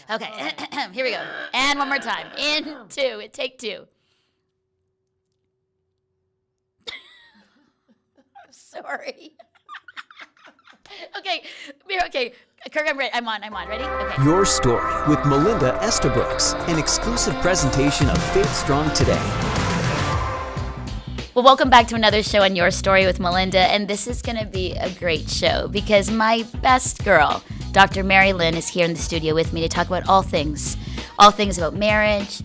Okay, here we go. And one more time. In two. Take two. I'm sorry. Okay. Kirk, I'm ready. I'm on. Ready? Okay. Your Story with Melinda Estabrooks, an exclusive presentation of Faith Strong Today. Well, welcome back to another show on Your Story with Melinda, and this is going to be a great show because my best girl, Dr. Mary Lynn, is here in the studio with me to talk about all things about marriage,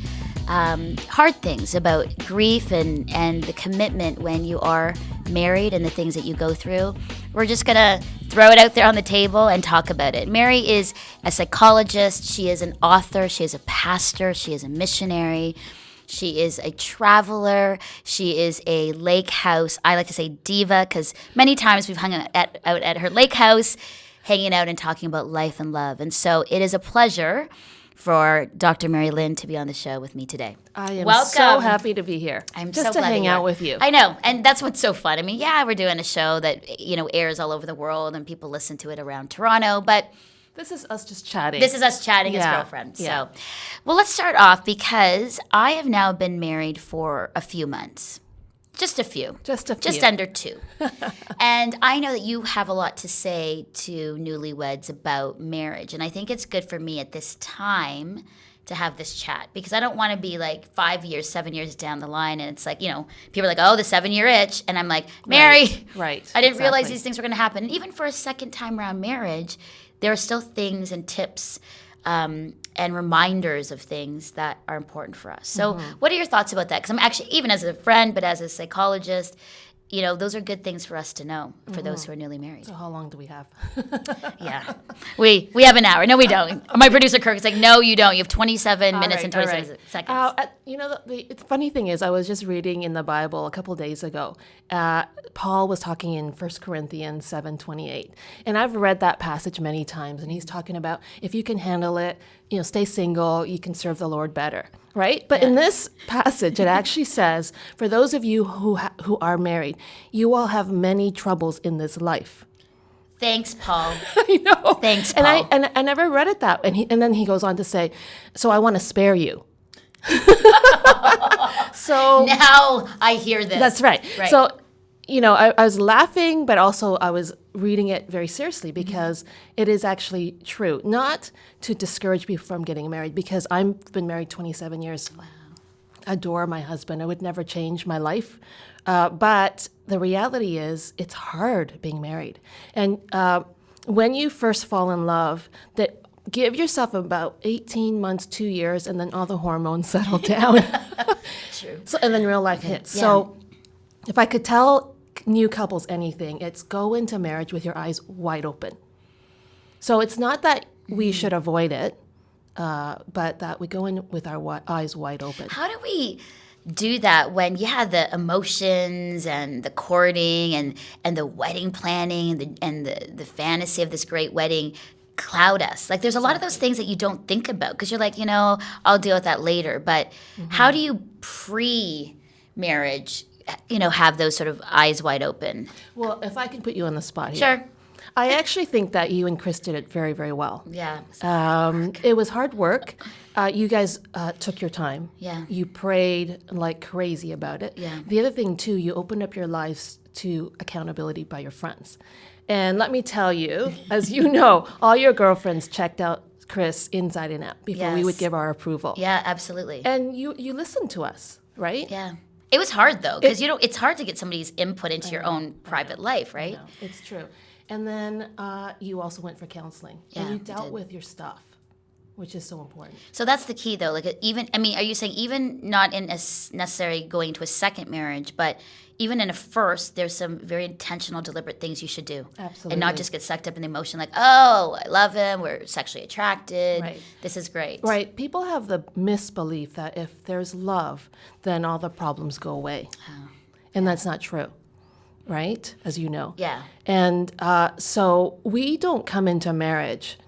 hard things about grief and the commitment when you are married and the things that you go through. We're just going to throw it out there on the table and talk about it. Mary is a psychologist. She is an author. She is a pastor. She is a missionary. She is a traveler. She is a lake house, I like to say diva, because many times we've hung out at her lake house, hanging out and talking about life and love. And so it is a pleasure for Dr. Mary Lynn to be on the show with me today. I am Welcome. so happy to be here. I'm just so to glad hang you're out here. with you. I know, and that's what's so fun. I mean, yeah, we're doing a show that airs all over the world, and people listen to it around Toronto, but This is us just chatting. this is us chatting as Yeah, girlfriends. yeah. So, well, let's start off because I have now been married for a few months. Just a few. Just a few. Just under 2. And I know that you have a lot to say to newlyweds about marriage. And I think it's good for me at this time to have this chat because I don't want to be like 5 years, 7 years down the line. And it's like, people are like, oh, the 7-year itch. And I'm like, Mary, Right. I didn't realize Exactly. these things were going to happen. And even for a second time around marriage, there are still things and tips and reminders of things that are important for us. So what are your thoughts about that? Because I'm actually, even as a friend, but as a psychologist, those are good things for us to know for those who are newly married. So how long do we have? Yeah. We have an hour. No, we don't. My producer, Kirk, is like, no, you don't. You have 27 minutes and all 27 right. seconds. The funny thing is, I was just reading in the Bible a couple days ago. Paul was talking in 1 Corinthians 7:28. And I've read that passage many times. And he's talking about if you can handle it, stay single, you can serve the Lord better. Right? But in this passage, it actually says, for those of you who are married, you all have many troubles in this life. Thanks, Paul. I know. Thanks, Paul. And I never read it that way. And then he goes on to say, so I want to spare you. So Now I hear this. that's right. Right. So, I was laughing, but also I was reading it very seriously because it is actually true. Not to discourage people from getting married, because I've been married 27 years. Wow. Adore my husband. I would never change my life. But the reality is it's hard being married. And when you first fall in love, give yourself about 18 months, 2 years, and then all the hormones settle down. True. So, and then real life hits. Yeah. So if I could tell new couples anything, it's go into marriage with your eyes wide open. So it's not that we should avoid it, but that we go in with our eyes wide open. How do we do that when the emotions and the courting and the wedding planning and the fantasy of this great wedding cloud us? Like there's a lot of those things that you don't think about because you're like, I'll deal with that later. But how do you pre-marriage, have those sort of eyes wide open? Well, if I can put you on the spot here. Sure. I actually think that you and Chris did it very, very well. Yeah. It was hard work. You guys took your time. Yeah. You prayed like crazy about it. Yeah. The other thing, too, you opened up your lives to accountability by your friends. And let me tell you, as you know, all your girlfriends checked out Chris inside and out before we would Yes. give our approval. Yeah, absolutely. And you listened to us, right? Yeah. It was hard though, because it's hard to get somebody's input into your own private life, right? No, it's true. And then you also went for counseling. Yeah, and you I dealt did. with your stuff, which is so important. So that's the key though. Like are you saying even not in necessarily going to a second marriage, but even in a first, there's some very intentional, deliberate things you should do. Absolutely. And not just get sucked up in the emotion like, oh, I love him, we're sexually attracted, Right. this is great. Right. People have the misbelief that if there's love, then all the problems go away. And that's not true, right? As you know. Yeah. And so we don't come into marriage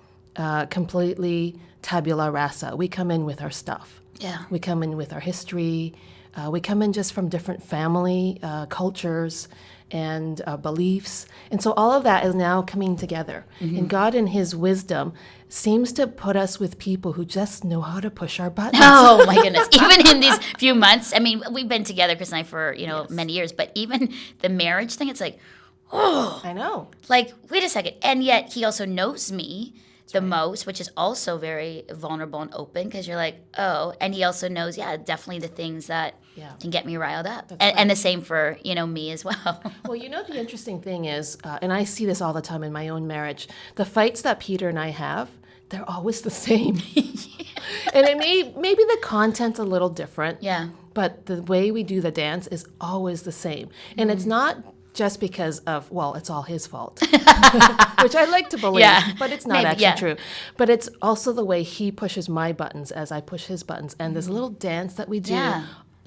completely tabula rasa. We come in with our stuff. Yeah. We come in with our history. We come in just from different family cultures. and beliefs. And so all of that is now coming together. And God in his wisdom seems to put us with people who just know how to push our buttons. Oh my goodness. Even in these few months, I mean, we've been together, Chris and I, for, many years, but even the marriage thing, it's like, oh. I know. Like, wait a second. And yet he also knows me the most, which is also very vulnerable and open, because you're like, oh. And he also knows, definitely the things that can get me riled up. And the same for, me as well. Well, the interesting thing is, and I see this all the time in my own marriage, the fights that Peter and I have, they're always the same. And it maybe the content's a little different. Yeah. But the way we do the dance is always the same. And it's not just because of, it's all his fault, which I like to believe, but it's not true. But it's also the way he pushes my buttons as I push his buttons. And this little dance that we do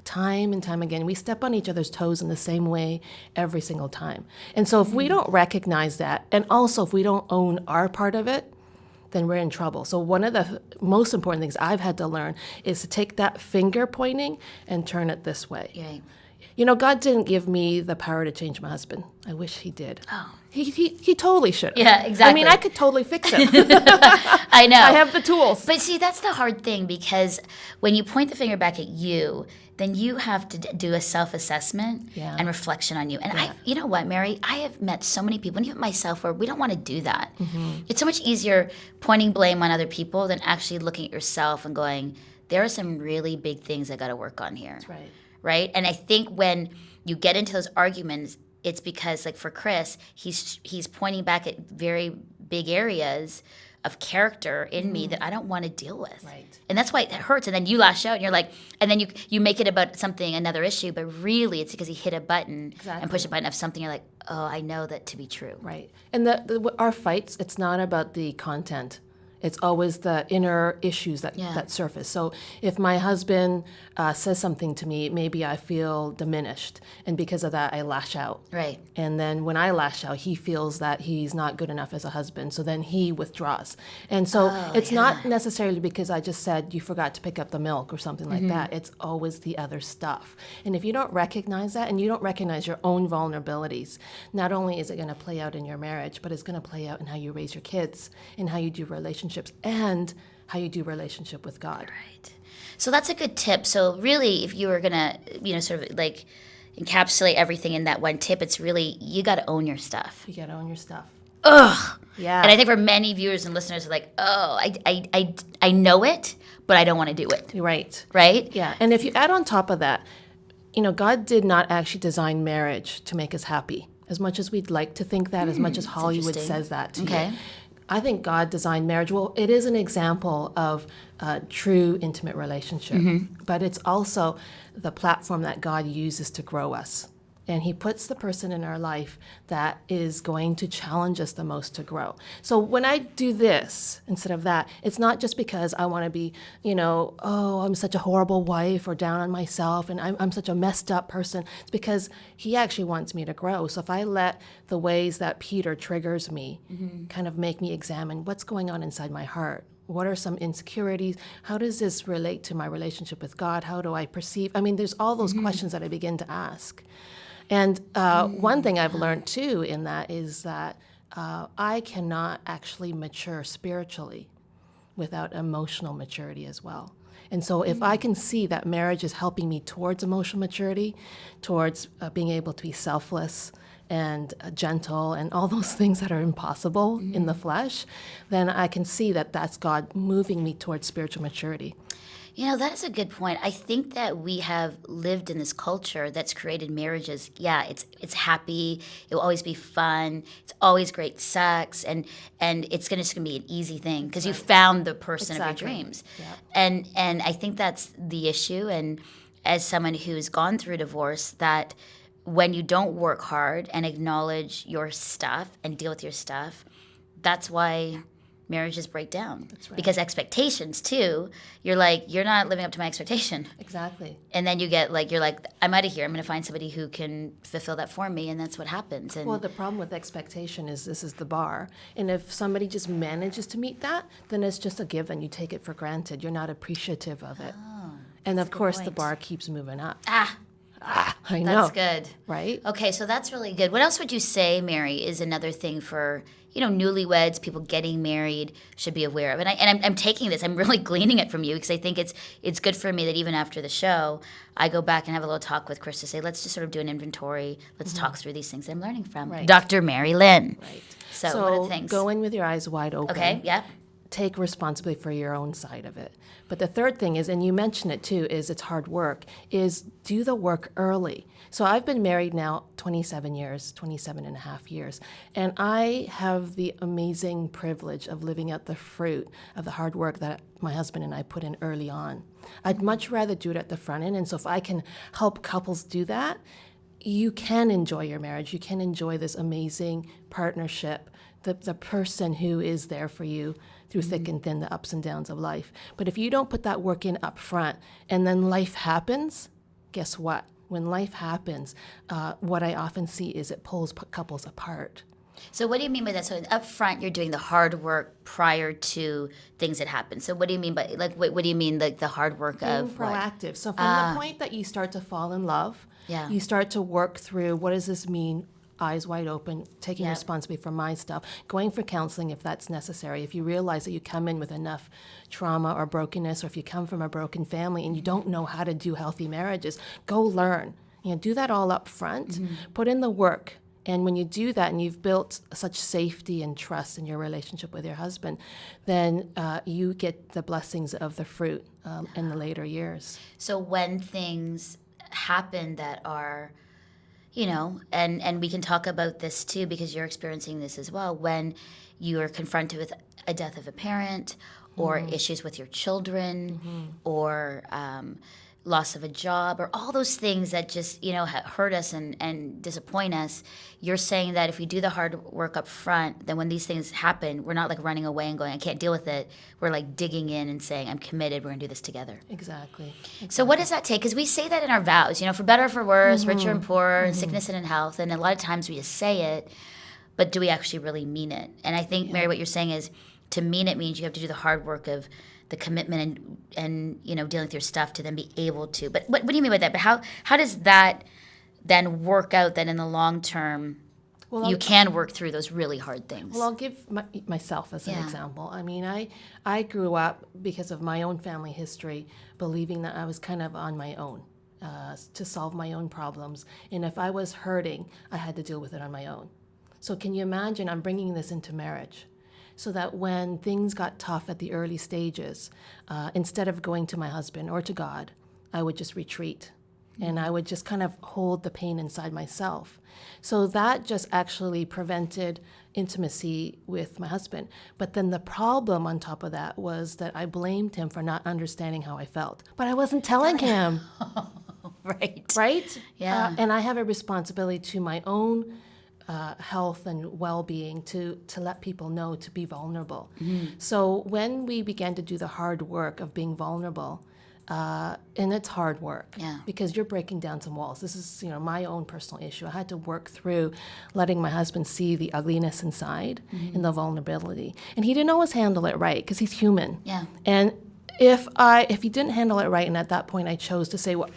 time and time again, we step on each other's toes in the same way every single time. And so if we don't recognize that, and also if we don't own our part of it, then we're in trouble. So one of the most important things I've had to learn is to take that finger pointing and turn it this way. Right. God didn't give me the power to change my husband. I wish he did. Oh. He totally should. Yeah, exactly. I mean, I could totally fix it. I know. I have the tools. But see, that's the hard thing, because when you point the finger back at you, then you have to do a self-assessment and reflection on you. And you know what, Mary? I have met so many people, and even myself, where we don't want to do that. Mm-hmm. It's so much easier pointing blame on other people than actually looking at yourself and going, there are some really big things I got to work on here. That's right. Right? And I think when you get into those arguments, it's because, like for Chris, he's pointing back at very big areas of character in me that I don't want to deal with. Right. And that's why it hurts. And then you lash out and you're like, and then you make it about something, another issue, but really it's because he hit a button and pushed a button of something. You're like, oh, I know that to be true. Right. And our fights, it's not about the content. It's always the inner issues that surface. So if my husband says something to me, maybe I feel diminished. And because of that, I lash out. Right. And then when I lash out, he feels that he's not good enough as a husband. So then he withdraws. And so it's not necessarily because I just said you forgot to pick up the milk or something like that. It's always the other stuff. And if you don't recognize that, and you don't recognize your own vulnerabilities, not only is it going to play out in your marriage, but it's going to play out in how you raise your kids, in how you do relationships, and how you do relationship with God. Right. So that's a good tip. So really, if you were going to, sort of like encapsulate everything in that one tip, it's really, you got to own your stuff. You got to own your stuff. Ugh. Yeah. And I think for many viewers and listeners are like, oh, I know it, but I don't want to do it. Right. Right? Yeah. And if you add on top of that, God did not actually design marriage to make us happy. As much as we'd like to think that, as much as Hollywood says that to you. I think God designed marriage. Well, it is an example of true intimate relationship, but it's also the platform that God uses to grow us. And he puts the person in our life that is going to challenge us the most to grow. So when I do this instead of that, it's not just because I want to be, I'm such a horrible wife or down on myself and I'm such a messed up person. It's because he actually wants me to grow. So if I let the ways that Peter triggers me kind of make me examine what's going on inside my heart. What are some insecurities? How does this relate to my relationship with God? How do I perceive? I mean, there's all those questions that I begin to ask. And one thing I've learned, too, in that is that I cannot actually mature spiritually without emotional maturity as well. And so if I can see that marriage is helping me towards emotional maturity, towards being able to be selfless and gentle and all those things that are impossible in the flesh, then I can see that that's God moving me towards spiritual maturity. That is a good point. I think that we have lived in this culture that's created marriages. Yeah, it's happy. It will always be fun. It's always great sex, and it's just gonna be an easy thing because you found the person of your dreams. Yeah. And I think that's the issue. And as someone who's gone through divorce, that when you don't work hard and acknowledge your stuff and deal with your stuff, that's why marriages break down. That's right. Because expectations too, you're like, you're not living up to my expectation. Exactly. And then you get like, you're like, I'm out of here. I'm going to find somebody who can fulfill that for me. And that's what happens. And well, the problem with expectation is this is the bar. And if somebody just manages to meet that, then it's just a given. You take it for granted. You're not appreciative of it. Oh, and of course, the bar keeps moving up. I know. That's good. Right? Okay, so that's really good. What else would you say, Mary, is another thing for, newlyweds, people getting married should be aware of? And I'm taking this, I'm really gleaning it from you because I think it's good for me that even after the show, I go back and have a little talk with Chris to say, let's just sort of do an inventory. Let's talk through these things that I'm learning from. Right. Dr. Mary Lynn. Right. So what are the things? Go in with your eyes wide open. Okay, yeah. Take responsibility for your own side of it. But the third thing is, and you mentioned it too, is it's hard work, is do the work early. So I've been married now 27 years, 27 and a half years, and I have the amazing privilege of living out the fruit of the hard work that my husband and I put in early on. I'd much rather do it at the front end, and so if I can help couples do that, you can enjoy your marriage. You can enjoy this amazing partnership, the person who is there for you through thick and thin, the ups and downs of life. But if you don't put that work in up front and then life happens, guess what? When life happens, what I often see is it pulls couples apart. So what do you mean by that? So up front, you're doing the hard work prior to things that happen. So what do you mean by, what do you mean the hard work Being of what? proactive. So from the point that you start to fall in love, Yeah. you start to work through, what does this mean? Eyes wide open, taking Yep. responsibility for my stuff, going for counseling if that's necessary. If you realize that you come in with enough trauma or brokenness, or if you come from a broken family and you don't know how to do healthy marriages, go learn. Do that all up front. Put in the work. And when you do that and you've built such safety and trust in your relationship with your husband, then you get the blessings of the fruit in the later years. So when things happen that are, and we can talk about this too because you're experiencing this as well, when you are confronted with a death of a parent or issues with your children or loss of a job or all those things that just, hurt us and disappoint us, you're saying that if we do the hard work up front, then when these things happen, we're not like running away and going, I can't deal with it. We're like digging in and saying, I'm committed, we're gonna do this together. Exactly. So what does that take? Because we say that in our vows, for better or for worse, richer and poorer, and sickness and in health. And a lot of times we just say it, but do we actually really mean it? And I think, Mary, what you're saying is to mean it means you have to do the hard work of the commitment and dealing with your stuff to then be able to. But what do you mean by that? But how does that then work out that in the long term you can work through those really hard things? Well, I'll give myself as an example. I mean, I grew up because of my own family history, believing that I was kind of on my own to solve my own problems. And if I was hurting, I had to deal with it on my own. So can you imagine I'm bringing this into marriage? So that when things got tough at the early stages, instead of going to my husband or to God, I would just retreat. And I would just kind of hold the pain inside myself. So that just actually prevented intimacy with my husband. But then the problem on top of that was that I blamed him for not understanding how I felt. But I wasn't telling him. Right. Right? Yeah. And I have a responsibility to my own health and well-being to let people know to be vulnerable. So when we began to do the hard work of being vulnerable, and it's hard work because you're breaking down some walls. This is my own personal issue. I had to work through letting my husband see the ugliness inside and the vulnerability, and he didn't always handle it right because he's human. Yeah. And if he didn't handle it right, and at that point I chose to say, well,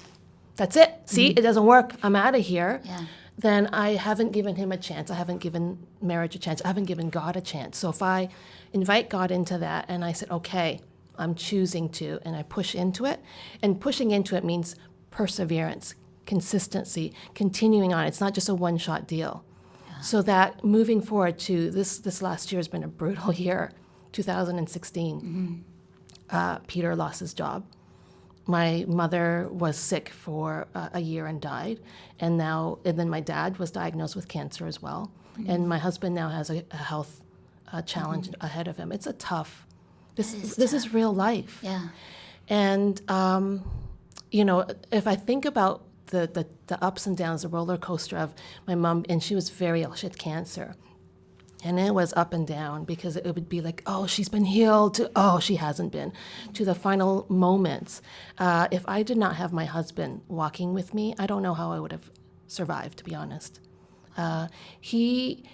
that's it. See, it doesn't work. I'm out of here. Yeah. Then I haven't given him a chance. I haven't given marriage a chance. I haven't given God a chance. So if I invite God into that and I said, okay, I'm choosing to, and I push into it, and pushing into it means perseverance, consistency, continuing on. It's not just a one-shot deal. Yeah. So that moving forward to this last year has been a brutal year, 2016. Peter lost his job. My mother was sick for a year and died, and then my dad was diagnosed with cancer as well, and my husband now has a health challenge ahead of him. It's a tough. This is real life. Yeah. And if I think about the ups and downs, the roller coaster of my mom, and she was very ill. She had cancer. And it was up and down because it would be like, oh, she's been healed, to, oh, she hasn't been, to the final moments. If I did not have my husband walking with me, I don't know how I would have survived, to be honest. He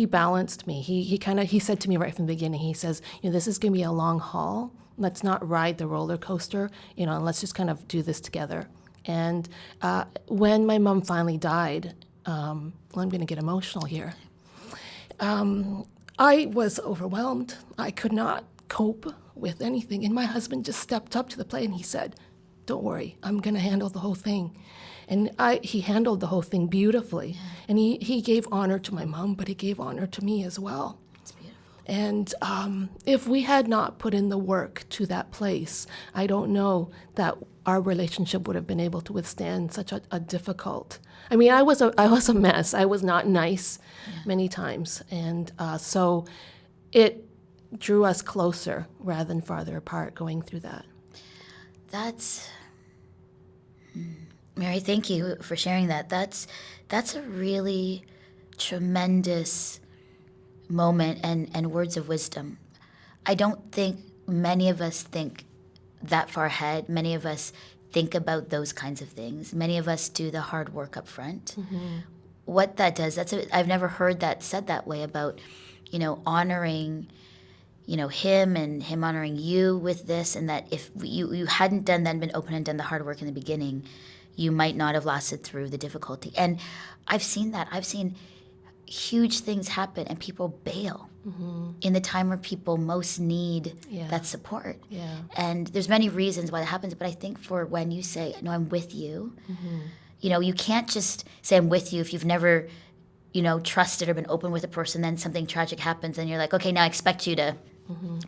balanced me. He said to me right from the beginning, he says, this is going to be a long haul. Let's not ride the roller coaster, and let's just kind of do this together. And when my mom finally died, well, I'm going to get emotional here. I was overwhelmed. I could not cope with anything. And my husband just stepped up to the plate and he said, "Don't worry, I'm going to handle the whole thing." And he handled the whole thing beautifully. And he gave honor to my mom, but he gave honor to me as well. It's beautiful. And if we had not put in the work to that place, I don't know that our relationship would have been able to withstand such a difficult. I mean, I was a mess. I was not nice many times, and so it drew us closer rather than farther apart. Going through that. That's Mary, thank you for sharing that. That's a really tremendous moment and words of wisdom. I don't think many of us think that far ahead. Many of us think about those kinds of things. Many of us do the hard work up front. What that does, I've never heard that said that way about, honoring, him and him honoring you with this, and that if you hadn't done that and been open and done the hard work in the beginning, you might not have lasted through the difficulty. And I've seen that. I've seen huge things happen and people bail in the time where people most need that support. Yeah. And there's many reasons why that happens, but I think for when you say, "No, I'm with you," you can't just say "I'm with you" if you've never, trusted or been open with a person, then something tragic happens and you're like, "Okay, now I expect you to,"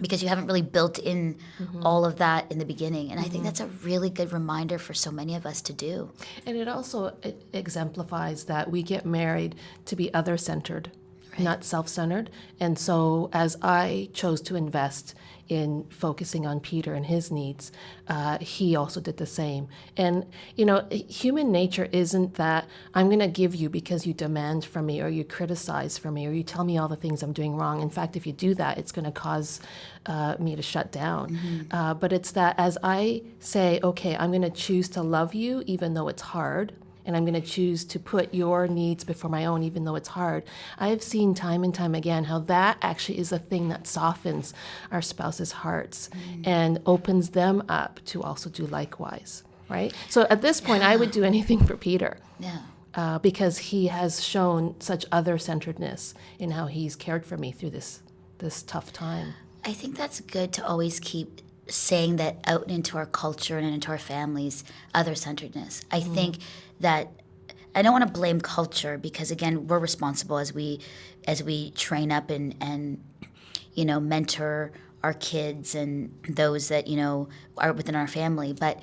because you haven't really built in all of that in the beginning. And I think that's a really good reminder for so many of us to do. And it also exemplifies that we get married to be other-centered, not self-centered. And so as I chose to invest in focusing on Peter and his needs, he also did the same. And, human nature isn't that I'm going to give you because you demand from me or you criticize from me or you tell me all the things I'm doing wrong. In fact, if you do that, it's going to cause me to shut down. But it's that as I say, okay, I'm going to choose to love you even though it's hard, and I'm going to choose to put your needs before my own, even though it's hard. I have seen time and time again how that actually is a thing that softens our spouse's hearts and opens them up to also do likewise, right? So at this point, I would do anything for Peter. Because he has shown such other-centeredness in how he's cared for me through this tough time. I think that's good to always keep saying that out into our culture and into our families, other-centeredness. I think that I don't want to blame culture because, again, we're responsible as we train up and mentor our kids and those that, are within our family. But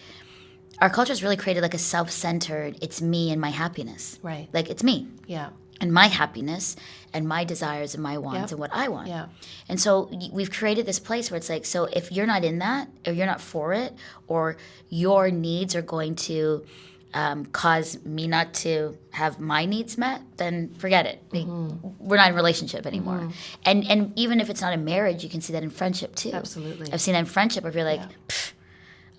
our culture is really created like a self-centered, it's me and my happiness. Right. Like it's me. Yeah. And my happiness and my desires and my wants and what I want. Yeah. And so we've created this place where it's like, so if you're not in that or you're not for it or your needs are going to cause me not to have my needs met, then forget it. We're not in a relationship anymore. And even if it's not a marriage, you can see that in friendship too. Absolutely. I've seen that in friendship where you're like,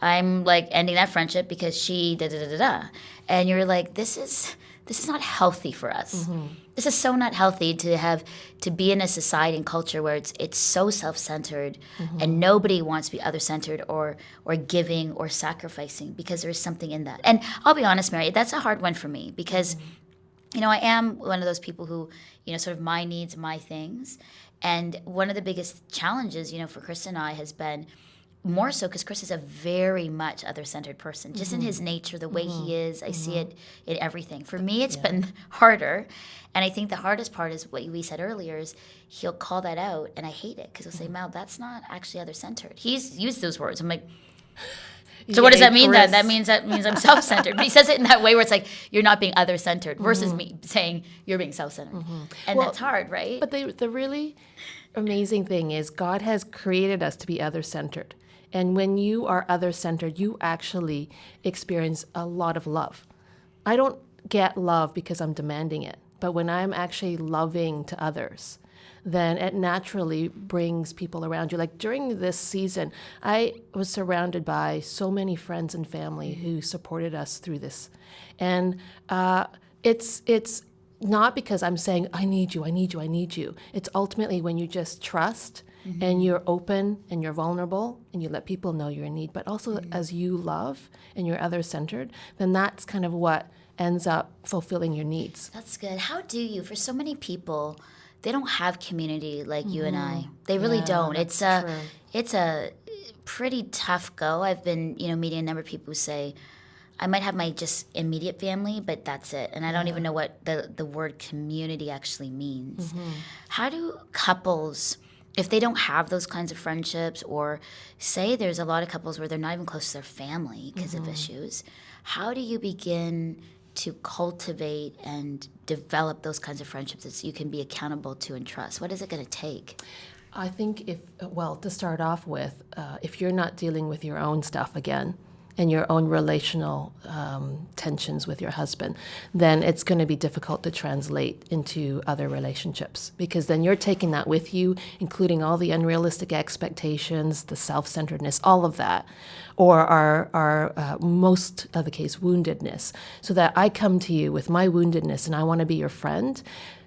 I'm like ending that friendship because she da-da-da-da-da. And you're like, this is not healthy for us. This is so not healthy to be in a society and culture where it's so self-centered and nobody wants to be other-centered or giving or sacrificing because there's something in that. And I'll be honest, Mary, that's a hard one for me because, I am one of those people who, sort of my needs, my things. And one of the biggest challenges, for Chris and I has been more so because Chris is a very much other-centered person, just in his nature, the way he is. I see it in everything. For me, it's been harder. And I think the hardest part is what we said earlier is he'll call that out, and I hate it because he'll say, Mel, that's not actually other-centered. He's used those words. I'm like, so what does that mean then? That means I'm self-centered. But he says it in that way where it's like, you're not being other-centered versus me saying you're being self-centered. And that's hard, right? But the really amazing thing is God has created us to be other-centered. And when you are other-centered, you actually experience a lot of love. I don't get love because I'm demanding it. But when I'm actually loving to others, then it naturally brings people around you. Like during this season, I was surrounded by so many friends and family who supported us through this. And it's not because I'm saying, I need you, I need you, I need you. It's ultimately when you just trust and you're open and you're vulnerable and you let people know you're in need, but also as you love and you're other-centered, then that's kind of what ends up fulfilling your needs. That's good. How do you, for so many people, they don't have community like you and I. They really don't. It's a pretty tough go. I've been, meeting a number of people who say, I might have my just immediate family, but that's it. And I don't even know what the word community actually means. How do couples, if they don't have those kinds of friendships, or say there's a lot of couples where they're not even close to their family because of issues, how do you begin to cultivate and develop those kinds of friendships that you can be accountable to and trust? What is it going to take? I think to start off with, if you're not dealing with your own stuff again, and your own relational tensions with your husband, then it's going to be difficult to translate into other relationships, because then you're taking that with you, including all the unrealistic expectations, the self-centeredness, all of that, or our most of the case, woundedness. So that I come to you with my woundedness and I want to be your friend,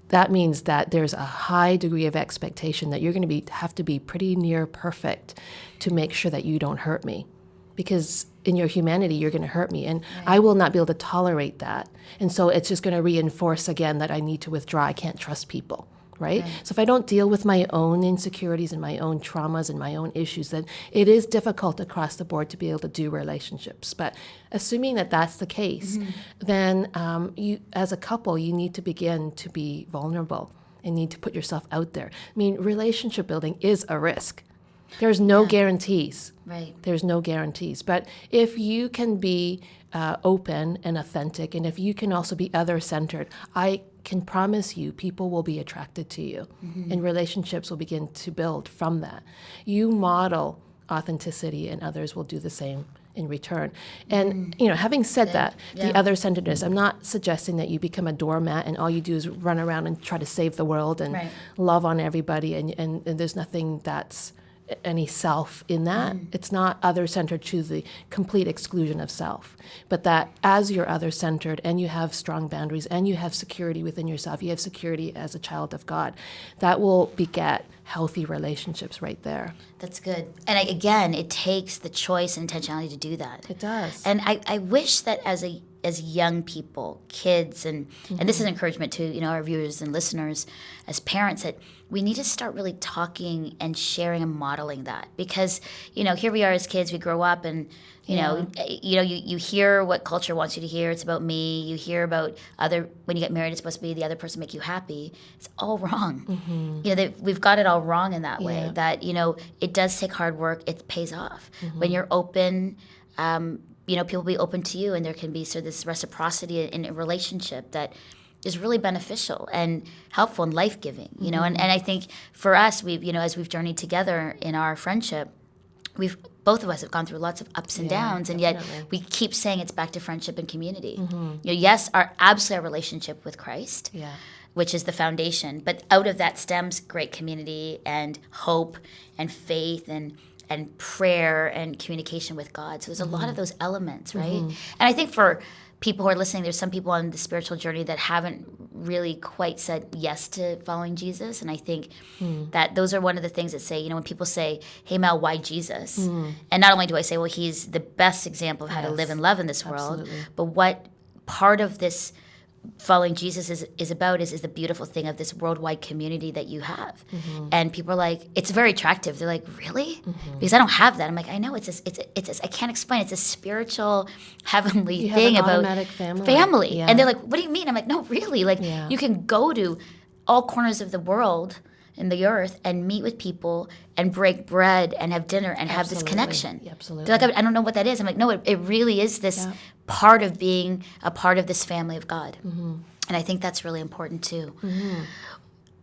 that means that there's a high degree of expectation that you're going to have to be pretty near perfect to make sure that you don't hurt me. Because in your humanity, you're going to hurt me, and I will not be able to tolerate that. And so it's just going to reinforce again that I need to withdraw. I can't trust people, right? So if I don't deal with my own insecurities and my own traumas and my own issues, then it is difficult across the board to be able to do relationships. But assuming that that's the case, then you, as a couple, you need to begin to be vulnerable and need to put yourself out there. I mean, relationship building is a risk. There's no guarantees. Right. There's no guarantees. But if you can be open and authentic, and if you can also be other-centered, I can promise you people will be attracted to you, and relationships will begin to build from that. You model authenticity, and others will do the same in return. And, having said that, the other-centeredness, I'm not suggesting that you become a doormat and all you do is run around and try to save the world and love on everybody, and there's nothing that's any self in that. It's not other-centered to the complete exclusion of self, but that as you're other-centered and you have strong boundaries and you have security within yourself, you have security as a child of God, that will beget healthy relationships right there. That's good. And again, it takes the choice and intentionality to do that. It does. And I wish that as young people, kids, and this is encouragement to our viewers and listeners, as parents, that we need to start really talking and sharing and modeling that, because here we are as kids, we grow up and you hear what culture wants you to hear. It's about me. You hear about when you get married, it's supposed to be the other person make you happy. It's all wrong. We've got it all wrong in that way. That it does take hard work. It pays off when you're open. People will be open to you, and there can be sort of this reciprocity in a relationship that is really beneficial and helpful and life-giving, and I think for us, as we've journeyed together in our friendship, both of us have gone through lots of ups and downs, and yet we keep saying it's back to friendship and community. Yes, absolutely our relationship with Christ, which is the foundation, but out of that stems great community and hope and faith and prayer and communication with God. So there's a lot of those elements, right? And I think for people who are listening, there's some people on the spiritual journey that haven't really quite said yes to following Jesus. And I think that those are one of the things that say, when people say, hey, Mel, why Jesus? And not only do I say, well, he's the best example of how to live and love in this world, but what part of this following Jesus is about is the beautiful thing of this worldwide community that you have. And people are like, it's very attractive. They're like, really? Because I don't have that. I'm like, I know, it's I can't explain. It's a spiritual, heavenly thing about family. And they're like, what do you mean? I'm like, no, really. Like, you can go to all corners of the world in the earth and meet with people and break bread and have dinner and have this connection. Absolutely. They're like, I don't know what that is. I'm like, no, it really is this part of being a part of this family of God. And I think that's really important too.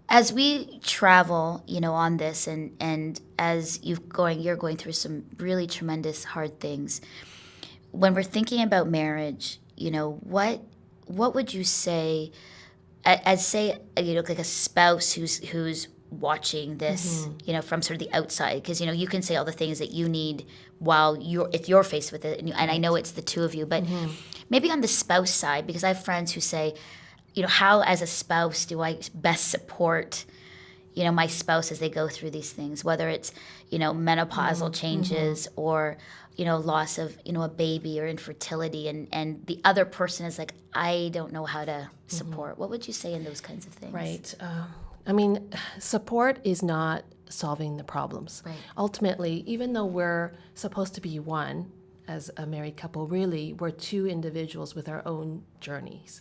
As we travel, on this, and as you're going through some really tremendous hard things, when we're thinking about marriage, what would you say, as say, like a spouse who's watching this, from sort of the outside, because you can say all the things that you need while you're faced with it, and I know it's the two of you, but maybe on the spouse side, because I have friends who say, how as a spouse do I best support my spouse as they go through these things, whether it's, menopausal changes or, loss of, a baby or infertility, and the other person is like, I don't know how to support. What would you say in those kinds of things? Right. Support is not solving the problems. Right. Ultimately, even though we're supposed to be one as a married couple, really, we're two individuals with our own journeys.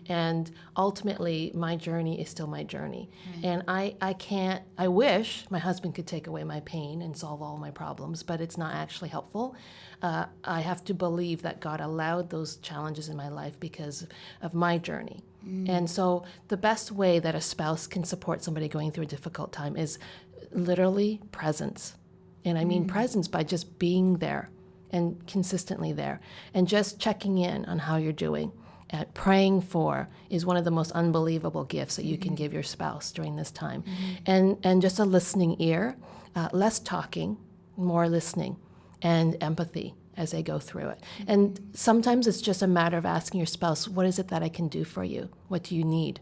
And ultimately, my journey is still my journey. And I wish my husband could take away my pain and solve all my problems, but it's not actually helpful. I have to believe that God allowed those challenges in my life because of my journey. And so the best way that a spouse can support somebody going through a difficult time is literally presence. And I mean presence by just being there and consistently there and just checking in on how you're doing. Praying for is one of the most unbelievable gifts that you can give your spouse during this time. And just a listening ear, less talking, more listening, and empathy as they go through it. And sometimes it's just a matter of asking your spouse, what is it that I can do for you? What do you need?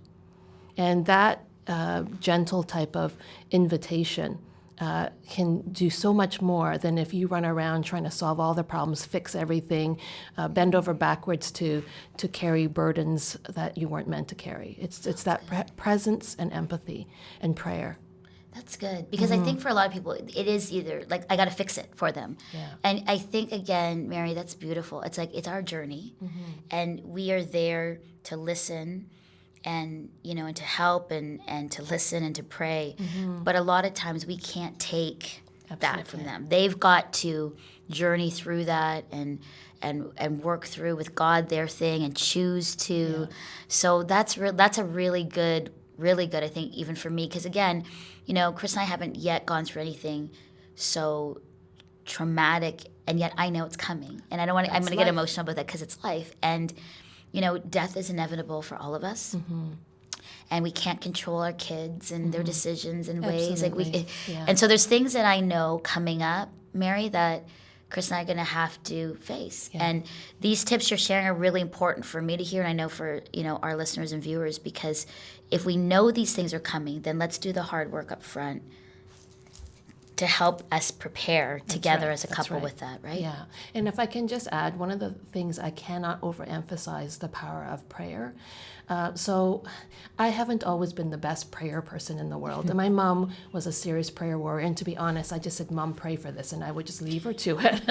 And that gentle type of invitation can do so much more than if you run around trying to solve all the problems, fix everything, bend over backwards to carry burdens that you weren't meant to carry. It's that presence and empathy and prayer. That's good, because I think for a lot of people, it is either like, I got to fix it for them. Yeah. And I think, again, Mary, that's beautiful. It's like, it's our journey, and we are there to listen and, and to help and to listen and to pray. But a lot of times we can't take that from them. They've got to journey through that and work through with God their thing and choose to. So that's a really good, I think, even for me, because again, Chris and I haven't yet gone through anything so traumatic, and yet I know it's coming. And I don't want to, I'm going to get emotional about that because it's life. And, death is inevitable for all of us. And we can't control our kids and their decisions and ways. And so there's things that I know coming up, Mary, that Chris and I are going to have to face. And these tips you're sharing are really important for me to hear, and I know for, our listeners and viewers, because if we know these things are coming, then let's do the hard work up front to help us prepare together as a couple with that, right? Yeah. And if I can just add, one of the things I cannot overemphasize the power of prayer. So I haven't always been the best prayer person in the world. And my mom was a serious prayer warrior. And to be honest, I just said, Mom, pray for this. And I would just leave her to it.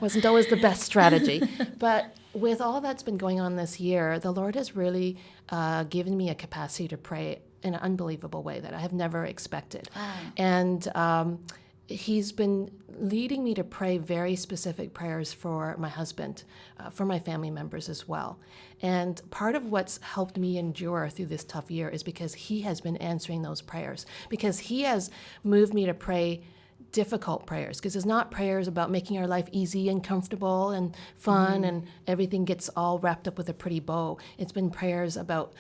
Wasn't always the best strategy. But with all that's been going on this year, the Lord has really given me a capacity to pray in an unbelievable way that I have never expected. Wow. And He's been leading me to pray very specific prayers for my husband, for my family members as well. And part of what's helped me endure through this tough year is because He has been answering those prayers, because He has moved me to pray difficult prayers, because it's not prayers about making our life easy and comfortable and fun and everything gets all wrapped up with a pretty bow. It's been prayers about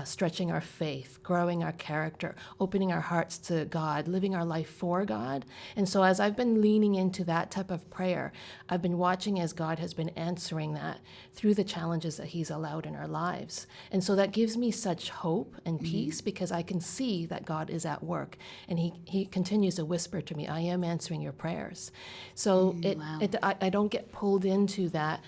stretching our faith, growing our character, opening our hearts to God, living our life for God. And so as I've been leaning into that type of prayer, I've been watching as God has been answering that through the challenges that He's allowed in our lives. And so that gives me such hope and peace, because I can see that God is at work, and He continues to whisper to me, I am answering your prayers. So I don't get pulled into that.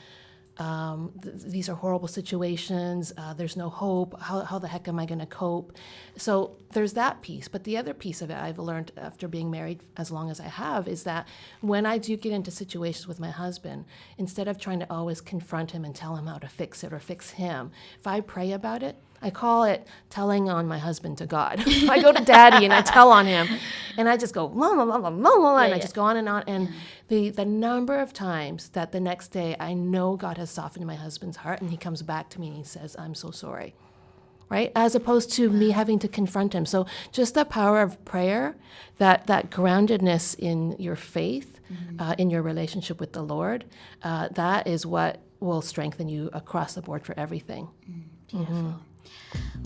These are horrible situations. There's no hope. How the heck am I going to cope? So there's that piece. But the other piece of it I've learned after being married as long as I have is that when I do get into situations with my husband, instead of trying to always confront him and tell him how to fix it or fix him, if I pray about it, I call it telling on my husband to God. I go to Daddy and I tell on him, and I just go la la la la la la, and I just go on. And the number of times that the next day I know God has softened my husband's heart, and he comes back to me and he says, "I'm so sorry," right? As opposed to me having to confront him. So just the power of prayer, that groundedness in your faith, in your relationship with the Lord, that is what will strengthen you across the board for everything. Beautiful.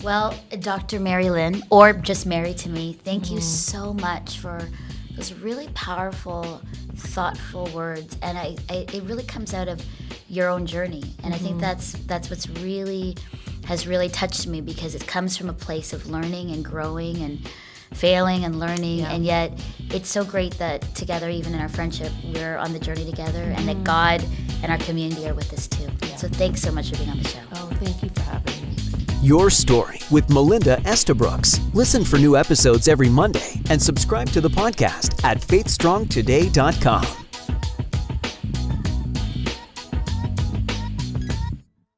Well, Dr. Mary Lynn, or just Mary to me, thank you so much for those really powerful, thoughtful words. And it really comes out of your own journey. And I think that's what's really has really touched me, because it comes from a place of learning and growing and failing and learning, Yeah. and yet it's so great that together, even in our friendship, we're on the journey together, and that God and our community are with us too. Yeah. So thanks so much for being on the show. Oh, thank you for having me. Your Story with Melinda Estabrooks. Listen for new episodes every Monday and subscribe to the podcast at faithstrongtoday.com.